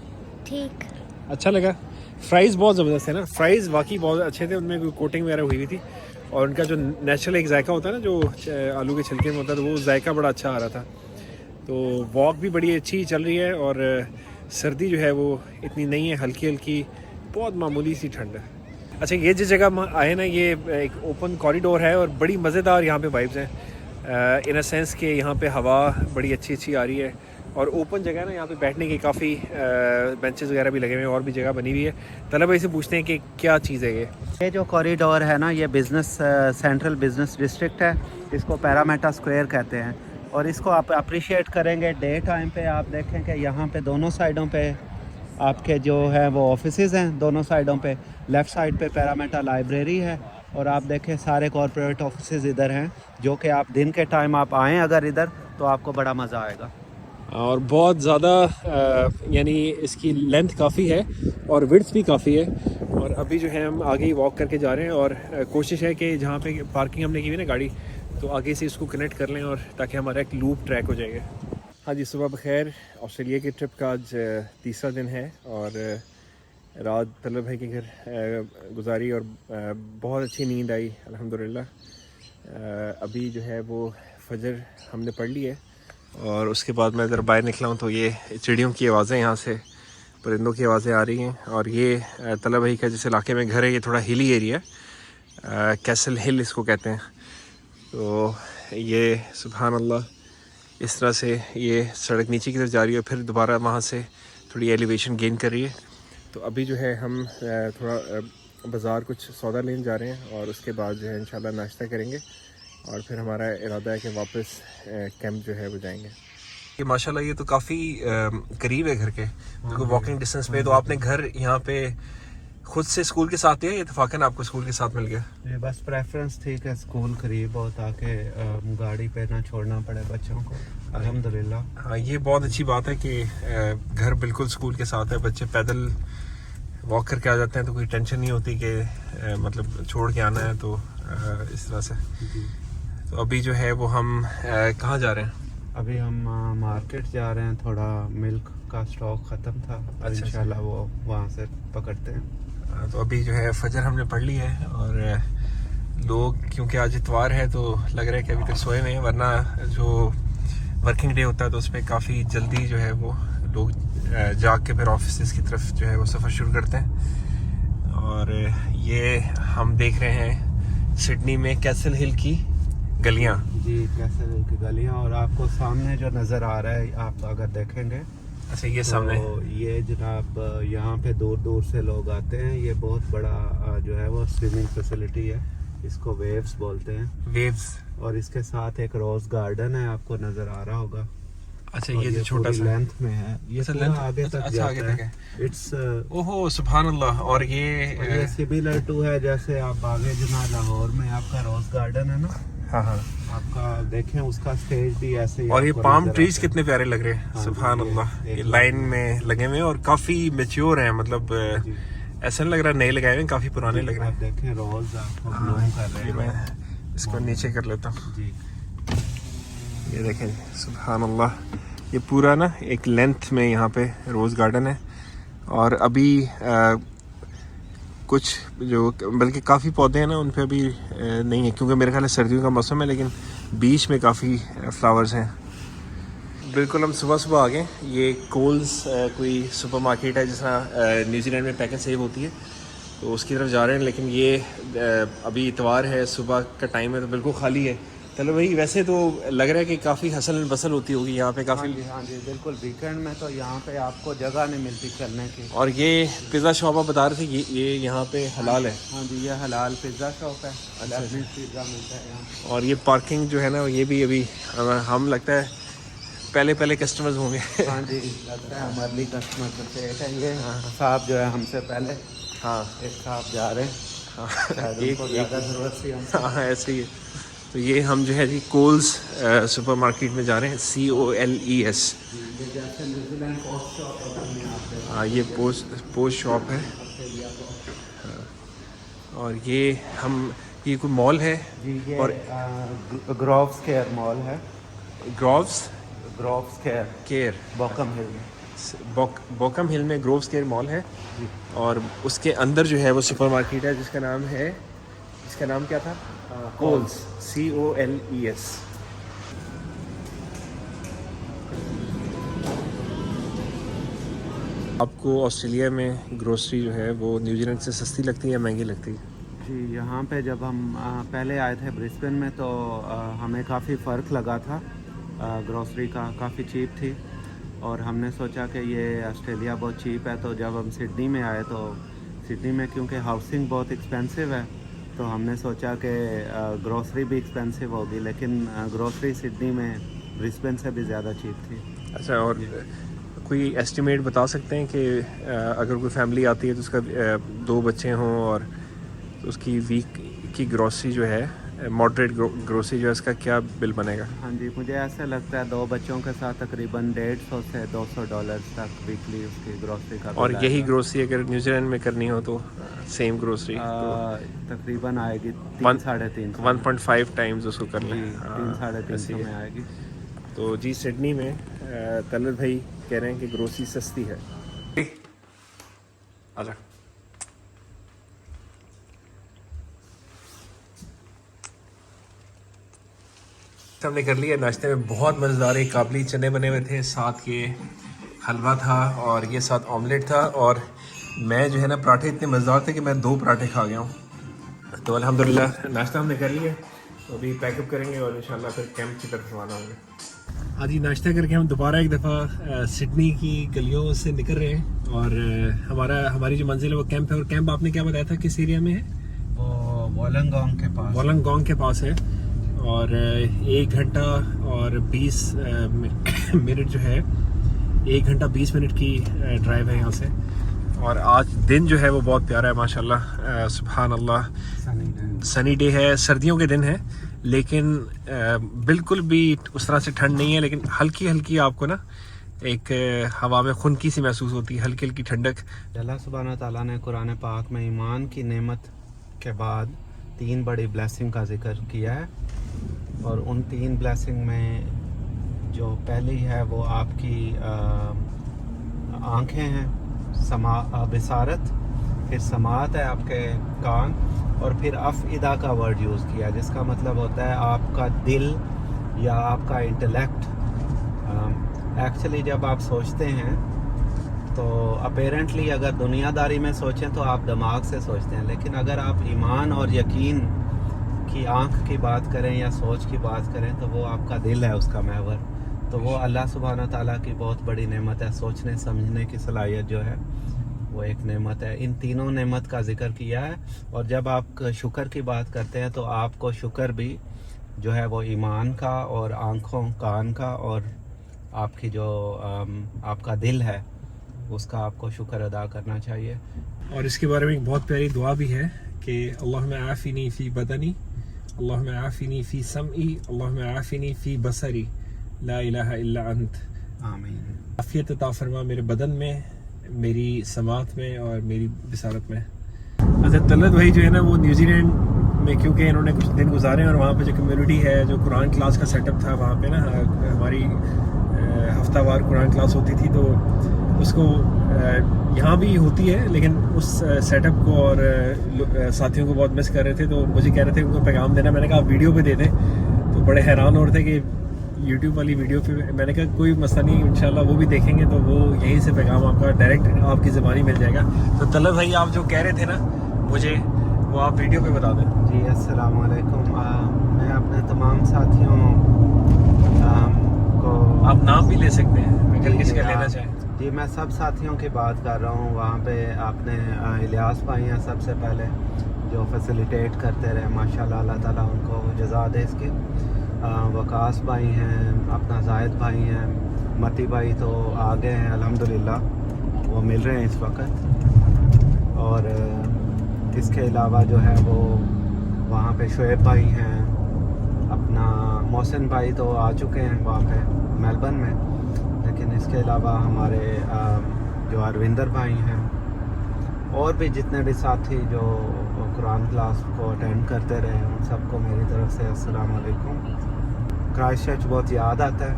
Speaker 11: ठीक,
Speaker 1: अच्छा लगा। फ्राइज़ बहुत ज़बरदस्त है ना, फ्राइज़ वाकई बहुत अच्छे थे, उनमें कोई कोटिंग वगैरह हुई थी। और उनका जो नेचुरल एक जायका होता है ना, जो आलू के छिलके में होता है, तो वो जायका बड़ा अच्छा आ रहा था। तो वॉक भी बड़ी अच्छी चल रही है और सर्दी जो है वो इतनी नहीं है, हल्की हल्की बहुत मामूली सी ठंड है। अच्छा, ये जिस जगह हम आए ना, ये एक ओपन कॉरिडोर है और बड़ी मज़ेदार यहाँ पे वाइब्स हैं इन अ सेंस कि यहाँ पे हवा बड़ी अच्छी अच्छी आ रही है और ओपन जगह है ना, यहाँ पे बैठने की काफ़ी बेंचेस वगैरह भी लगे हुए हैं और भी जगह बनी हुई है। तलब भाई से पूछते हैं कि क्या चीज़ है ये
Speaker 9: जो कॉरिडोर है ना, ये बिज़नेस सेंट्रल बिज़नेस डिस्ट्रिक्ट है, इसको पैरामेटा स्क्वायर कहते हैं। और इसको आप अप्रिशिएट करेंगे डे टाइम पे, आप देखें कि यहाँ पे दोनों साइडों पे आपके जो है वो ऑफिसेज हैं, दोनों साइडों पे। लेफ़्ट साइड पे पैरामेटा लाइब्रेरी है, और आप देखें सारे कॉरपोरेट ऑफिसेज इधर हैं, जो कि आप दिन के टाइम आप आएँ अगर इधर तो आपको बड़ा मज़ा आएगा।
Speaker 1: और बहुत ज़्यादा यानी इसकी लेंथ काफ़ी है और विड्थ भी काफ़ी है। और अभी जो है हम आगे ही वॉक करके जा रहे हैं और कोशिश है कि जहाँ पे पार्किंग हमने की हुई ना गाड़ी, तो आगे से इसको कनेक्ट कर लें और ताकि हमारा एक लूप ट्रैक हो जाएगा। हाँ जी, सुबह बखैर। ऑस्ट्रेलिया की ट्रिप का आज तीसरा दिन है और रात तलब भाई के घर गुजारी और बहुत अच्छी नींद आई अल्हम्दुलिल्लाह। अभी जो है वो फजर हमने पढ़ ली है और उसके बाद मैं इधर बाहर निकला हूँ तो ये चिड़ियों की आवाज़ें, यहाँ से परिंदों की आवाज़ें आ रही हैं। और ये तलब भाई का जिस इलाके में घर है, ये थोड़ा हिली एरिया है, कैसल हिल इसको कहते हैं। तो ये सुभान अल्लाह, इस तरह से ये सड़क नीचे की तरफ जा रही है, फिर दोबारा वहाँ से थोड़ी एलिवेशन गेन कर रही है। तो अभी जो है हम थोड़ा बाज़ार कुछ सौदा लेने जा रहे हैं और उसके बाद जो है इंशाल्लाह नाश्ता करेंगे और फिर हमारा इरादा है कि वापस कैंप जो है वो जाएंगे। ये माशाल्लाह ये तो काफ़ी करीब है घर के, बिल्कुल वॉकिंग डिस्टेंस पे। तो आपने घर यहाँ पे खुद से स्कूल के साथ लिया या इत्तेफाकन आपको स्कूल के साथ मिल गया?
Speaker 9: ये बस प्रेफरेंस थी कि स्कूल करीब हो ताकि गाड़ी पे ना छोड़ना पड़े बच्चों को। अल्हम्दुलिल्लाह।
Speaker 1: हाँ, ये बहुत अच्छी बात है कि घर बिल्कुल स्कूल के साथ है, बच्चे पैदल वॉक करके आ जाते हैं तो कोई टेंशन नहीं होती कि मतलब छोड़ के आना है। तो इस तरह से तो अभी जो है वो हम कहाँ जा रहे हैं?
Speaker 9: अभी हम मार्केट जा रहे हैं, थोड़ा मिल्क का स्टॉक ख़त्म था।
Speaker 1: अच्छा,
Speaker 9: इंशाल्लाह वो वहाँ से पकड़ते हैं।
Speaker 1: तो अभी जो है फजर हमने पढ़ ली है और लोग क्योंकि आज इतवार है तो लग रहा है कि अभी तक सोए हुए हैं, वरना जो वर्किंग डे होता है तो उस पर काफ़ी जल्दी जो है वो लोग जाग के फिर ऑफिस की तरफ जो है वो सफ़र शुरू करते हैं। और ये हम देख रहे हैं सिडनी में कैसल हिल की गलियाँ।
Speaker 9: जी, कैसल हिल की गलियाँ। और आपको सामने जो नज़र आ रहा है, आप अगर देखेंगे,
Speaker 1: अच्छा ये सामने
Speaker 9: तो ये जनाब यहाँ पे दूर दूर से लोग आते हैं। ये बहुत बड़ा जो है वो स्विमिंग फैसिलिटी है, इसको वेव्स बोलते हैं।
Speaker 1: वेव्स। और
Speaker 9: इसके साथ एक रोज़ गार्डन है, आपको नज़र आ रहा होगा।
Speaker 1: अच्छा, ये जो छोटा सा
Speaker 9: लेंथ में है, ये
Speaker 1: लेंथ
Speaker 9: आगे तक
Speaker 1: अच्छा आगे तक है।
Speaker 9: इट्स
Speaker 1: ओहो सुभान अल्लाह। और ये
Speaker 9: सिमिलर टू है जैसे आप आगे जनाब लाहौर में आपका रोज़ गार्डन है ना।
Speaker 1: हाँ हाँ,
Speaker 9: आपका देखें उसका स्टेज भी ऐसे ही।
Speaker 1: और ये पाम ट्रीज कितने प्यारे लग रहे हैं। सुभान अल्लाह, ये लाइन में लगे हुए हैं और काफी मैच्योर हैं, मतलब ऐसा नहीं लग रहा नए लगाए हुए, काफी पुराने लग रहे हैं।
Speaker 9: देखें रोज आपको ग्लो कर रहे हैं।
Speaker 1: मैं इसको नीचे कर लेता हूँ। ये देखें सुभान अल्लाह, ये पूरा ना एक लेंथ में यहाँ पे रोज़ गार्डन है। और अभी कुछ जो बल्कि काफ़ी पौधे हैं ना उन पे अभी नहीं है, क्योंकि मेरे ख्याल है सर्दियों का मौसम है, लेकिन बीच में काफ़ी फ्लावर्स हैं। बिल्कुल हम सुबह सुबह आ गए। ये कोल्स कोई सुपरमार्केट है जिस तरह न्यूजीलैंड में पैकेट सेव होती है, तो उसकी तरफ जा रहे हैं। लेकिन ये अभी इतवार है, सुबह का टाइम है, तो बिल्कुल खाली है। चलो भाई, वैसे तो लग रहा है कि काफ़ी हसल बसल होती होगी यहाँ पे काफ़ी।
Speaker 9: हाँ जी बिल्कुल, वीकेंड में तो यहाँ पे आपको जगह नहीं मिलती चलने की।
Speaker 1: और ये पिज़्ज़ा शॉप आप बता रहे थे, ये यहाँ पे हलाल है?
Speaker 9: हाँ जी, ये हलाल पिज़्ज़ा शॉप है। लेबनीज़ पिज़्ज़ा मिलता है यहाँ।
Speaker 1: और ये पार्किंग जो है ना, ये भी अभी हम लगता है पहले कस्टमर्स होंगे।
Speaker 9: हाँ जी, लगता है हम अर्ली कस्टमर करते हैं। ये साहब जो है हमसे पहले,
Speaker 1: हाँ एक
Speaker 9: साहब जा रहे हैं।
Speaker 1: हाँ
Speaker 9: एक ज़्यादा ज़रूरत थी हमसे।
Speaker 1: हाँ ऐसे ही है। तो ये हम जो है जी कोल्स सुपरमार्केट में जा रहे हैं, COLES।
Speaker 9: जैसे न्यूजीलैंड पोस्ट शॉप है,
Speaker 1: हाँ ये पोस्ट शॉप है। और ये ये कोई मॉल है
Speaker 9: जी, ये
Speaker 1: और
Speaker 9: ग्रोव्स केयर मॉल है।
Speaker 1: ग्रोव्स केयर
Speaker 9: बॉकम हिल में,
Speaker 1: बॉकम हिल में ग्रोव्स केयर मॉल है। और उसके अंदर जो है वो सुपरमार्केट है जिसका नाम क्या था? Coles, COLES। आपको ऑस्ट्रेलिया में ग्रोसरी जो है वो न्यूजीलैंड से सस्ती लगती है या महंगी लगती है?
Speaker 9: जी, यहाँ पे जब हम पहले आए थे ब्रिस्बेन में तो हमें काफ़ी फ़र्क लगा था। ग्रोसरी का काफ़ी चीप थी और हमने सोचा कि ये ऑस्ट्रेलिया बहुत चीप है। तो जब हम सिडनी में आए तो सिडनी में क्योंकि हाउसिंग बहुत एक्सपेंसिव है, तो हमने सोचा कि ग्रोसरी भी एक्सपेंसिव होगी, लेकिन ग्रोसरी सिडनी में ब्रिस्बेन से भी ज़्यादा चीप थी।
Speaker 1: अच्छा, और कोई एस्टिमेट बता सकते हैं कि अगर कोई फैमिली आती है तो उसका 2 बच्चे हों और तो उसकी वीक की ग्रोसरी जो है, मॉडरेट ग्रोसरी जो है, उसका क्या बिल बनेगा?
Speaker 9: हाँ जी, मुझे ऐसा लगता है 2 बच्चों के साथ तकरीबन $150 से $200 तक वीकली उसकी ग्रोसरी का।
Speaker 1: और यही ग्रोसरी अगर न्यूजीलैंड में करनी हो तो सेम ग्रोसरी
Speaker 9: तकरीबन आएगी 3-3.5
Speaker 1: 1.5 टाइम्स उसको करना है।
Speaker 9: 3-3.5 में आएगी।
Speaker 1: तो जी सिडनी में तलत भाई कह रहे हैं कि ग्रोसरी सस्ती है। आजा हमने कर लिया। नाश्ते में बहुत मज़ेदार एक काबली चने बने हुए थे, साथ ये हलवा था और ये साथ ऑमलेट था। और मैं जो है ना, पराठे इतने मज़ेदार थे कि मैं 2 पराठे खा गया हूँ। तो अल्हम्दुलिल्लाह नाश्ता हमने कर लिया, तो अभी पैकअप करेंगे और इंशाल्लाह फिर कैंप की तरफ रवाना होंगे। आज ही नाश्ता करके हम दोबारा एक दफ़ा सिडनी की गलियों से निकल रहे हैं और हमारी जो मंजिल है वो कैंप है। और कैंप आपने क्या बताया था किस एरिया में है?
Speaker 9: वो वॉलंगोंग के पास है। और 1 घंटा और 20 मिनट जो है, 1 घंटा 20 मिनट की ड्राइव है यहाँ से। और आज दिन जो है वो बहुत प्यारा है माशाल्लाह, सुभान अल्लाह। सनी डे है, सर्दियों के दिन है, लेकिन बिल्कुल भी उस तरह से ठंड नहीं है, लेकिन हल्की हल्की आपको ना एक हवा में खुनकी सी महसूस होती है, हल्की हल्की ठंडक। अल्लाह सुब्हाना ताला ने कुरान पाक में ईमान की नेमत के बाद 3 बड़ी ब्लेसिंग का जिक्र किया है। और उन 3 ब्लेसिंग में जो पहली है वो आपकी आँखें हैं, बिसारत, फिर समात है आपके कान, और फिर अफ़इदा का वर्ड यूज़ किया जिसका मतलब होता है आपका दिल या आपका इंटेलेक्ट। एक्चुअली जब आप सोचते हैं तो अपेरेंटली अगर दुनियादारी में सोचें तो आप दिमाग से सोचते हैं, लेकिन अगर आप ईमान और यकीन की आँख की बात करें या सोच की बात करें तो वो आपका दिल है, उसका महवर। तो वो अल्लाह सुब्हाना ताला की बहुत बड़ी नेमत है। सोचने समझने की सलाहियत जो है वो एक नेमत है। इन तीनों नेमत का जिक्र किया है। और जब आप शुक्र की बात करते हैं तो आपको शुक्र भी जो है वो ईमान का और आँखों कान का और आपकी जो आपका दिल है उसका आपको शुक्र अदा करना चाहिए।
Speaker 1: और इसके बारे में एक बहुत प्यारी दुआ भी है कि अल्लाहुम्मा आफ़िनी फ़ी बदनी, अल्लाहुम्मा आफ़िनी फ़ी समई, अल्लाहुम्मा आफ़िनी फ़ी बसरी, ला इलाहा इल्ला अंत।
Speaker 9: आमीन।
Speaker 1: आफ़ियत अता फरमा मेरे बदन में, मेरी समात में और मेरी बिसारत में। अच्छा, तलत भाई जो है ना वो न्यूजीलैंड में, क्योंकि इन्होंने कुछ दिन गुजारे हैं और वहाँ पे जो कम्युनिटी है, जो कुरान क्लास का सेटअप था वहाँ पे ना, हमारी हफ्तावार कुरान क्लास होती थी, तो उसको यहाँ भी होती है, लेकिन उस सेटअप को और साथियों को बहुत मिस कर रहे थे। तो मुझे कह रहे थे उनको पैगाम देना, मैंने कहा आप वीडियो पे दे दें, तो बड़े हैरान हो रहे थे कि यूट्यूब वाली वीडियो पे। मैंने कहा कोई मसला नहीं, इंशाल्लाह वो भी देखेंगे, तो वो यहीं से पैगाम आपका डायरेक्ट आपकी ज़बानी मिल जाएगा। तो तलब भाई आप जो कह रहे थे ना मुझे, वो आप वीडियो पे बता दें।
Speaker 9: जी अस्सलाम वालेकुम। मैं अपने तमाम साथियों को,
Speaker 1: आप नाम भी ले सकते हैं अगर किसी का लेना चाहें।
Speaker 9: जी मैं सब साथियों की बात कर रहा हूँ। वहाँ पे आपने इलियास भाई हैं सबसे पहले, जो फैसिलिटेट करते रहे, माशाल्लाह, अल्लाह ताला उनको जज़ा दे इसकी। वकास भाई हैं, अपना जाहिद भाई हैं, मती भाई तो आ गए हैं अल्हम्दुलिल्लाह, वो मिल रहे हैं इस वक्त। और इसके अलावा जो है वो वहाँ पे शुएब भाई हैं, अपना मोहसिन भाई तो आ चुके हैं वहाँ पे मेलबर्न में, लेकिन इसके अलावा हमारे जो अरविंदर भाई हैं, और भी जितने भी साथी जो कुरान क्लास को अटेंड करते रहे, उन सबको मेरी तरफ से अस्सलाम वालेकुम। क्राइस्ट चर्च बहुत याद आता है,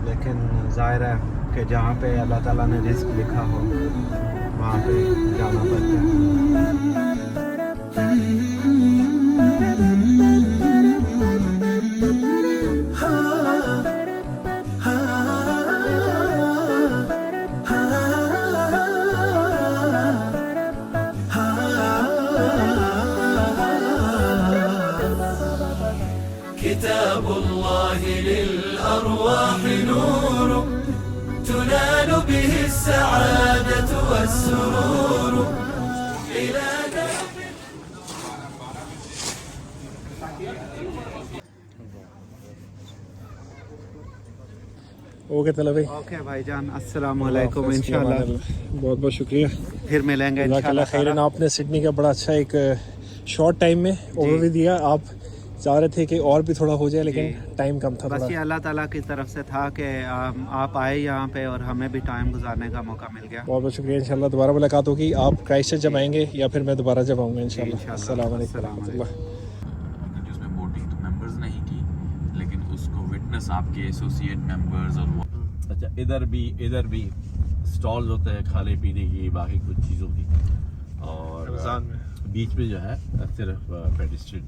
Speaker 9: लेकिन ज़ाहिर है कि जहाँ पे अल्लाह ताला ने रिस्क लिखा हो वहाँ पे जाना पड़ता है।
Speaker 10: किताबुल्लाह लिल-अरवाह नूर तुनाल बिही as-सआदतु was-सुरूर इला
Speaker 1: ओके तलब भाई।
Speaker 9: ओके भाईजान, अस्सलाम वालेकुम। इंशाल्लाह
Speaker 1: बहुत बहुत शुक्रिया,
Speaker 9: फिर मिलेंगे इंशाल्लाह।
Speaker 1: खैरन आपने सिडनी का बड़ा अच्छा एक शॉर्ट टाइम में ओवरव्यू दिया। आप चाह रहे थे कि और भी थोड़ा हो जाए, लेकिन टाइम कम था।
Speaker 9: बस ये अल्लाह ताला की तरफ से था कि आप आए यहाँ पे और हमें भी टाइम गुजारने का मौका मिल गया।
Speaker 1: बहुत बहुत शुक्रिया। इंशाल्लाह दोबारा मुलाकात होगी। आप क्राइस्टचर्च जब आएंगे या फिर मैं दोबारा जब आऊँगा इंशाल्लाह। अस्सलाम वालेकुम रहमतुल्लाह।
Speaker 12: जिसमें वोटिंग तो मेंबर्स नहीं की, लेकिन उसको विटनेस आपके एसोसिएट मेंबर्स और वो।
Speaker 13: अच्छा, इधर भी स्टॉल्स होते हैं खाने पीने की, बाकी कुछ चीज़ों की, और
Speaker 1: रमज़ान में
Speaker 13: बीच में जो है सिर्फ पेडिस्ट्रियन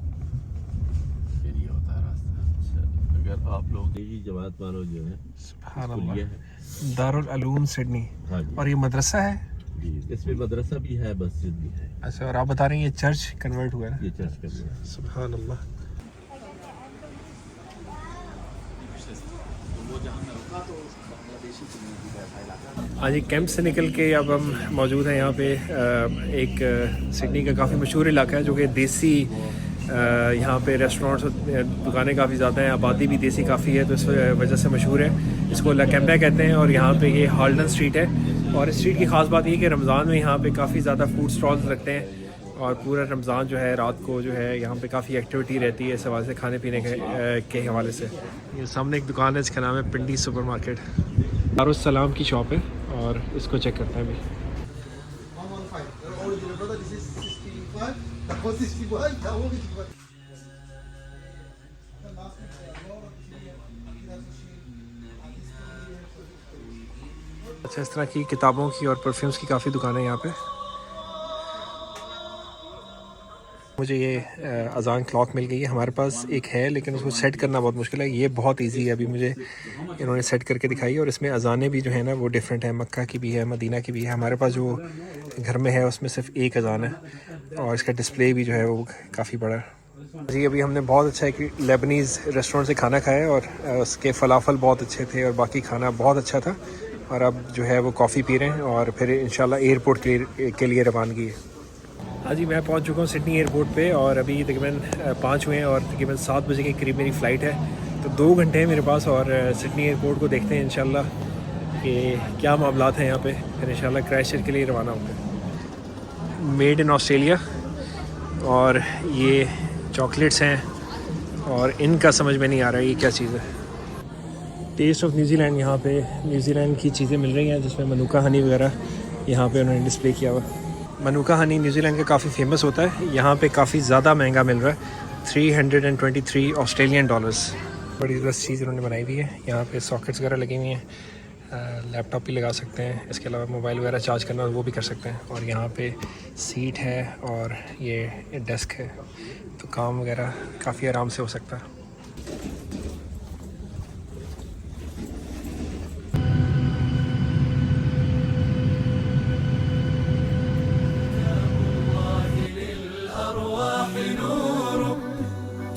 Speaker 13: एरिया होता है रास्ता। अच्छा, अगर आप लोग यही जमात वालों जो है,
Speaker 1: सुभान अल्लाह, दारुल उलूम सिडनी,
Speaker 13: हाँ जी,
Speaker 1: और ये मदरसा है
Speaker 13: जी, इसमें मदरसा भी है, मस्जिद भी है।
Speaker 1: अच्छा, और आप बता रहे हैं ये चर्च कन्वर्ट हुआ है ना?
Speaker 13: ये चर्च का भी है।
Speaker 1: सुभान अल्लाह। आज एक कैंप से निकल के अब हम मौजूद हैं यहाँ पे एक सिडनी का काफ़ी मशहूर इलाका है, जो कि देसी, यहाँ पे रेस्टोरेंट्स दुकानें काफ़ी ज़्यादा हैं, आबादी भी देसी काफ़ी है, तो इस वजह से मशहूर है। इसको लैकेम्बा कहते हैं, और यहाँ पे ये हाल्डन स्ट्रीट है। और इस स्ट्रीट की ख़ास बात ये कि रमज़ान में यहाँ पे काफ़ी ज़्यादा फूड स्टॉल्स लगते हैं, और पूरा रमज़ान जो है रात को जो है यहाँ पे काफ़ी एक्टिविटी रहती है इस हवाले से, खाने पीने के हवाले से। ये सामने एक दुकान है जिसका नाम है पिंडी सुपर मार्केट, दारुस्सलाम की शॉप है, और इसको चेक करते हैं अभी। अच्छा, इस तरह की किताबों की और परफ्यूम्स की काफ़ी दुकानें हैं यहाँ पे। मुझे ये अजान क्लॉक मिल गई है। हमारे पास एक है, लेकिन उसको सेट करना बहुत मुश्किल है। ये बहुत इजी है, अभी मुझे इन्होंने सेट करके दिखाई, और इसमें अजानें भी जो है ना वो डिफरेंट है, मक्का की भी है, मदीना की भी है। हमारे पास जो घर में है उसमें सिर्फ एक अजान है, और इसका डिस्प्ले भी जो है वो काफ़ी बड़ा है। जी, अभी हमने बहुत अच्छा एक लेबनीज़ रेस्टोरेंट से खाना खाया, और उसके फ़लाफ़ल बहुत अच्छे थे, और बाकी खाना बहुत अच्छा था। और अब जो है वो कॉफ़ी पी रहे हैं, और फिर इंशाल्लाह एयरपोर्ट के लिए रवानगी है। हाँ जी, मैं पहुंच चुका हूँ सिडनी एयरपोर्ट पे, और अभी तकरीबन 5 हुए हैं, और तकरीबन 7 बजे के करीब मेरी फ़्लाइट है। तो 2 घंटे हैं मेरे पास, और सिडनी एयरपोर्ट को देखते हैं इंशाल्लाह कि क्या मामलात हैं यहाँ पे। फिर इंशाल्लाह क्राइस्टचर्च के लिए रवाना होंगे। मेड इन ऑस्ट्रेलिया, और ये चॉकलेट्स हैं, और इनका समझ में नहीं आ रहा है ये क्या चीज़ है। टेस्ट ऑफ न्यूजीलैंड, यहाँ पे न्यूजीलैंड की चीज़ें मिल रही हैं, जिसमें मनुका हनी वगैरह यहाँ पे उन्होंने डिस्प्ले किया हुआ। मनूका हनी न्यूजीलैंड का काफ़ी फेमस होता है, यहाँ पे काफ़ी ज़्यादा महंगा मिल रहा है, 323 ऑस्ट्रेलियन डॉलर्स। बड़ी ज़बरदस्त चीज़ उन्होंने बनाई हुई है। यहाँ पे सॉकेट्स वगैरह लगी हुई हैं, लैपटॉप भी लगा सकते हैं, इसके अलावा मोबाइल वगैरह चार्ज करना वो भी कर सकते हैं। और यहाँ पे सीट है और ये डेस्क है, तो काम वगैरह काफ़ी आराम से हो सकता है।